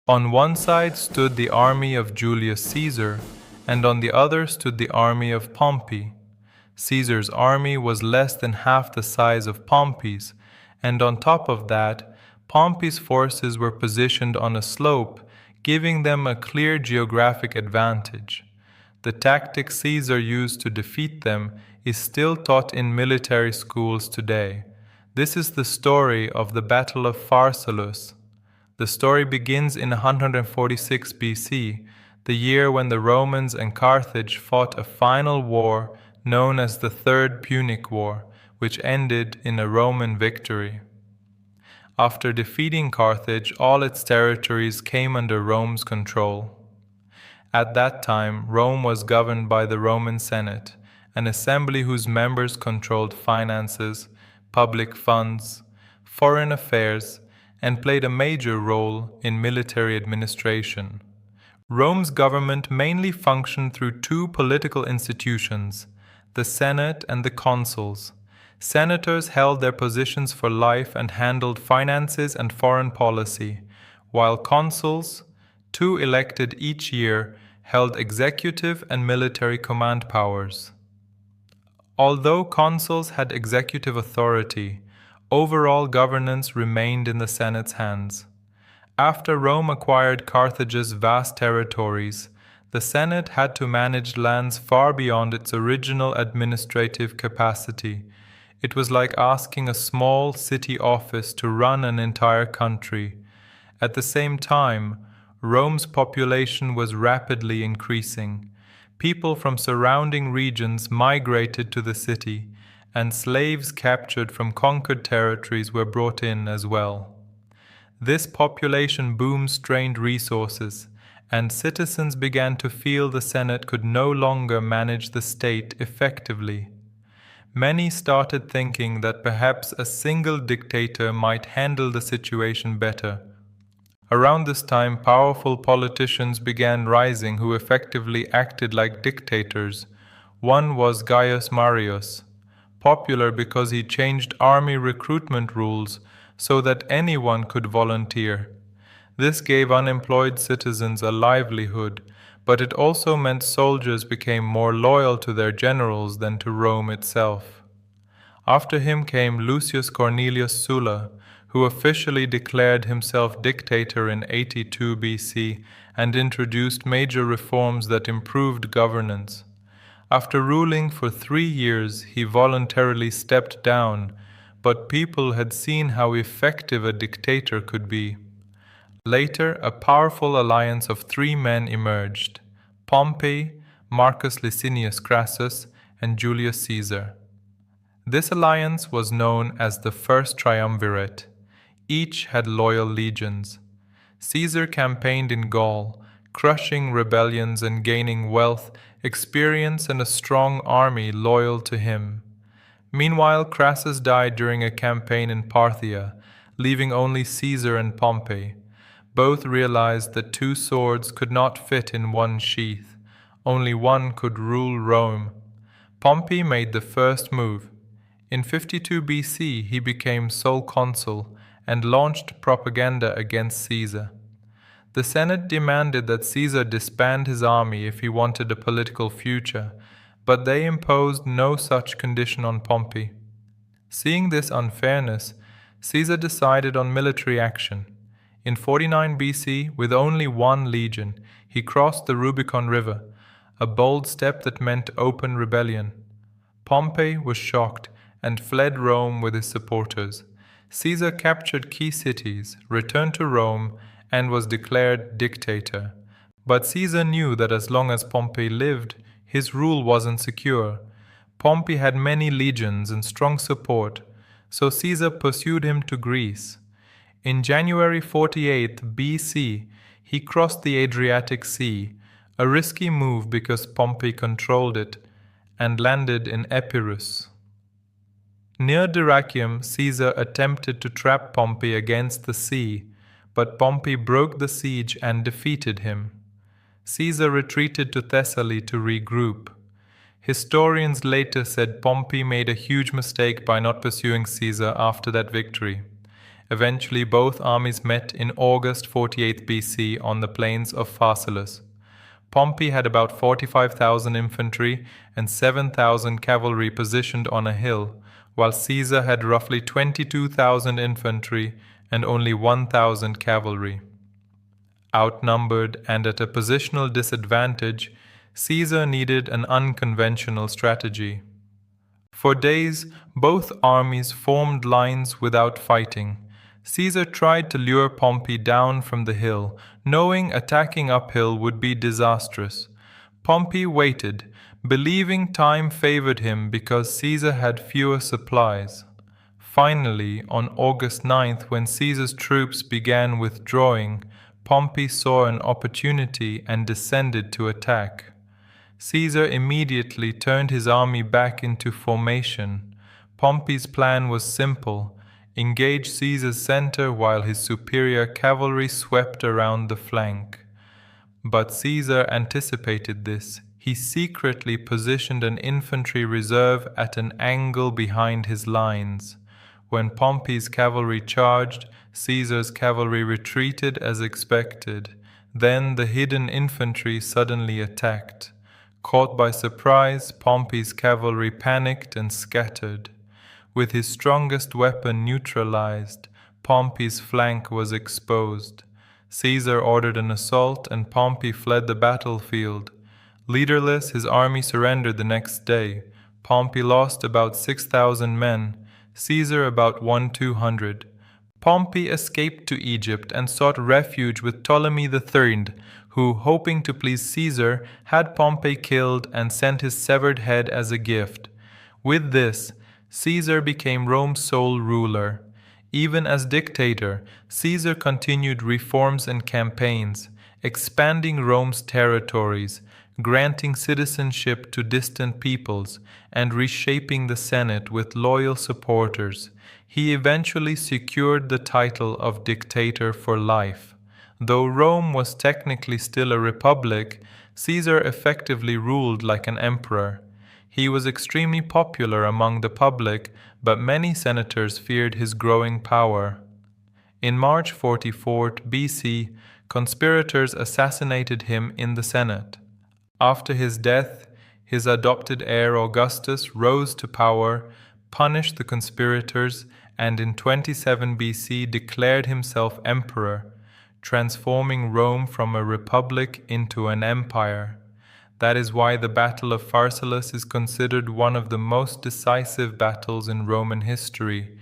On one side stood the army of Julius Caesar, and on the other stood the army of Pompey. Caesar's army was less than half the size of Pompey's, and on top of that, Pompey's forces were positioned on a slope, giving them a clear geographic advantage. The tactic Caesar used to defeat them is still taught in military schools today. This is the story of the Battle of Pharsalus. The story begins in 146 BC, the year when the Romans and Carthage fought a final war known as the Third Punic War, which ended in a Roman victory. After defeating Carthage, all its territories came under Rome's control. At that time, Rome was governed by the Roman Senate, an assembly whose members controlled finances, public funds, foreign affairs, and played a major role in military administration. Rome's government mainly functioned through two political institutions, the Senate and the consuls. Senators held their positions for life and handled finances and foreign policy, while consuls, two elected each year, held executive and military command powers. Although consuls had executive authority, overall governance remained in the Senate's hands. After Rome acquired Carthage's vast territories, the Senate had to manage lands far beyond its original administrative capacity. It was like asking a small city office to run an entire country. At the same time, Rome's population was rapidly increasing. People from surrounding regions migrated to the city, and slaves captured from conquered territories were brought in as well. This population boom strained resources, and citizens began to feel the Senate could no longer manage the state effectively. Many started thinking that perhaps a single dictator might handle the situation better. Around this time, powerful politicians began rising who effectively acted like dictators. One was Gaius Marius, popular because he changed army recruitment rules so that anyone could volunteer. This gave unemployed citizens a livelihood, but it also meant soldiers became more loyal to their generals than to Rome itself. After him came Lucius Cornelius Sulla, who officially declared himself dictator in 82 BC and introduced major reforms that improved governance. After ruling for 3 years, he voluntarily stepped down, but people had seen how effective a dictator could be. Later, a powerful alliance of 3 men emerged: Pompey, Marcus Licinius Crassus, and Julius Caesar. This alliance was known as the First Triumvirate. Each had loyal legions. Caesar campaigned in Gaul, crushing rebellions and gaining wealth, experience, and a strong army loyal to him. Meanwhile, Crassus died during a campaign in Parthia, leaving only Caesar and Pompey. Both realized that 2 swords could not fit in one sheath. Only one could rule Rome. Pompey made the first move. In 52 BC, he became sole consul and launched propaganda against Caesar. The Senate demanded that Caesar disband his army if he wanted a political future, but they imposed no such condition on Pompey. Seeing this unfairness, Caesar decided on military action. In 49 BC, with only 1 legion, he crossed the Rubicon River, a bold step that meant open rebellion. Pompey was shocked and fled Rome with his supporters. Caesar captured key cities, returned to Rome, and was declared dictator. But Caesar knew that as long as Pompey lived, his rule wasn't secure. Pompey had many legions and strong support, so Caesar pursued him to Greece. In January 48 BC, he crossed the Adriatic Sea, a risky move because Pompey controlled it, and landed in Epirus. Near Dyrrhachium, Caesar attempted to trap Pompey against the sea, but Pompey broke the siege and defeated him. Caesar retreated to Thessaly to regroup. Historians later said Pompey made a huge mistake by not pursuing Caesar after that victory. Eventually, both armies met in August 48 BC on the plains of Pharsalus. Pompey had about 45,000 infantry and 7,000 cavalry positioned on a hill, while Caesar had roughly 22,000 infantry and only 1,000 cavalry. Outnumbered and at a positional disadvantage, Caesar needed an unconventional strategy. For days, both armies formed lines without fighting. Caesar tried to lure Pompey down from the hill, knowing attacking uphill would be disastrous. Pompey waited, believing time favored him because Caesar had fewer supplies. Finally, on August 9th, when Caesar's troops began withdrawing, Pompey saw an opportunity and descended to attack. Caesar immediately turned his army back into formation. Pompey's plan was simple: engage Caesar's center while his superior cavalry swept around the flank. But Caesar anticipated this. He secretly positioned an infantry reserve at an angle behind his lines. When Pompey's cavalry charged, Caesar's cavalry retreated as expected. Then the hidden infantry suddenly attacked. Caught by surprise, Pompey's cavalry panicked and scattered. With his strongest weapon neutralized, Pompey's flank was exposed. Caesar ordered an assault, and Pompey fled the battlefield. Leaderless, his army surrendered the next day. Pompey lost about 6,000 men, Caesar about 1,200. Pompey escaped to Egypt and sought refuge with Ptolemy III, who, hoping to please Caesar, had Pompey killed and sent his severed head as a gift. With this, Caesar became Rome's sole ruler. Even as dictator, Caesar continued reforms and campaigns, expanding Rome's territories, granting citizenship to distant peoples, and reshaping the Senate with loyal supporters. He eventually secured the title of dictator for life. Though Rome was technically still a republic, Caesar effectively ruled like an emperor. He was extremely popular among the public, but many senators feared his growing power. In March 44 BC, conspirators assassinated him in the Senate. After his death, his adopted heir Augustus rose to power, punished the conspirators, and in 27 BC declared himself emperor, transforming Rome from a republic into an empire. That is why the Battle of Pharsalus is considered one of the most decisive battles in Roman history.